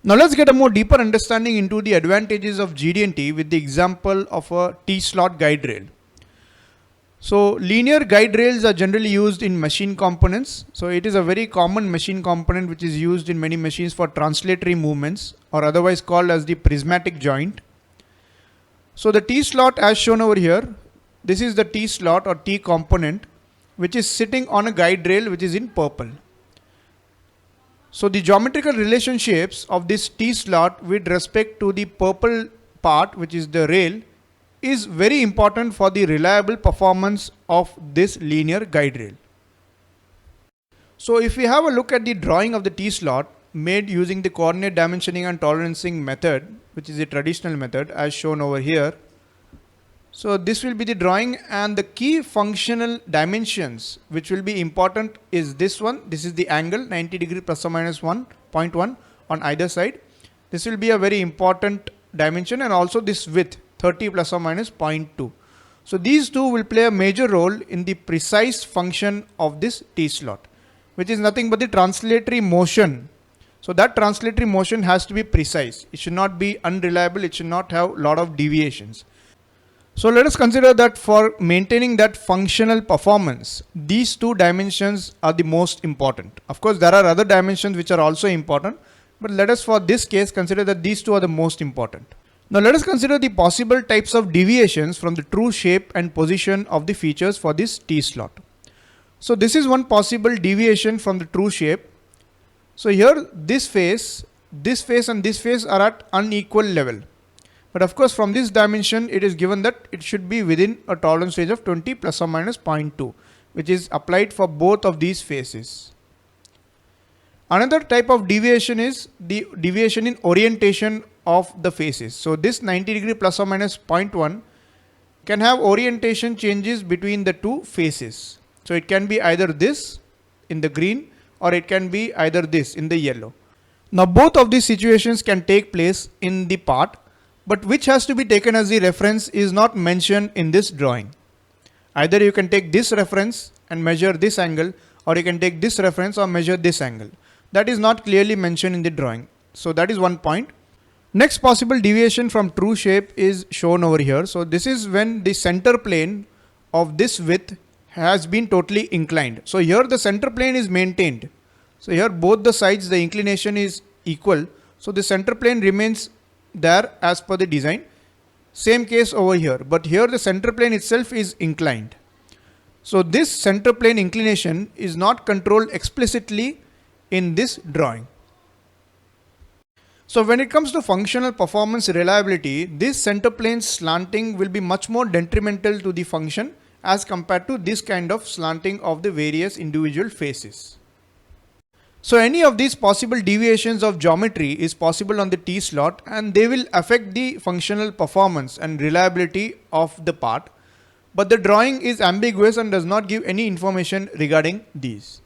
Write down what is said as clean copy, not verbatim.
Now let's get a more deeper understanding into the advantages of GD&T with the example of a T-slot guide rail. So linear guide rails are generally used in machine components. So it is a very common machine component which is used in many machines for translatory movements, or otherwise called as the prismatic joint. So the T-slot as shown over here, this is the T-slot or T component which is sitting on a guide rail which is in purple. So the geometrical relationships of this T-slot with respect to the purple part, which is the rail, is very important for the reliable performance of this linear guide rail. So if we have a look at the drawing of the T-slot made using the coordinate dimensioning and tolerancing method, which is the traditional method as shown over here. So this will be the drawing, and the key functional dimensions which will be important is this one. This is the angle 90 degree plus or minus 1.1 on either side. This will be a very important dimension, and also this width 30 plus or minus 0.2. So these two will play a major role in the precise function of this T-slot, which is nothing but the translatory motion. So that translatory motion has to be precise. It should not be unreliable. It should not have a lot of deviations. So let us consider that for maintaining that functional performance, these two dimensions are the most important. Of course, there are other dimensions which are also important, but let us for this case consider that these two are the most important. Now let us consider the possible types of deviations from the true shape and position of the features for this T-slot. So this is one possible deviation from the true shape. So here this face and this face are at unequal level. But of course, from this dimension, it is given that it should be within a tolerance range of 20 plus or minus 0.2, which is applied for both of these faces. Another type of deviation is the deviation in orientation of the faces. So this 90 degree plus or minus 0.1 can have orientation changes between the two faces. So it can be either this in the green, or it can be either this in the yellow. Now both of these situations can take place in the part, but which has to be taken as the reference is not mentioned in this drawing. Either you can take this reference and measure this angle, or you can take this reference or measure this angle. That is not clearly mentioned in the drawing. So that is one point. Next possible deviation from true shape is shown over here. So this is when the center plane of this width has been totally inclined. So here the center plane is maintained. So here both the sides the inclination is equal. So the center plane remains there as per the design. Same case over here, but here the center plane itself is inclined. So this center plane inclination is not controlled explicitly in this drawing. So when it comes to functional performance reliability, this center plane slanting will be much more detrimental to the function as compared to this kind of slanting of the various individual faces. So any of these possible deviations of geometry is possible on the T-slot, and they will affect the functional performance and reliability of the part. But the drawing is ambiguous and does not give any information regarding these.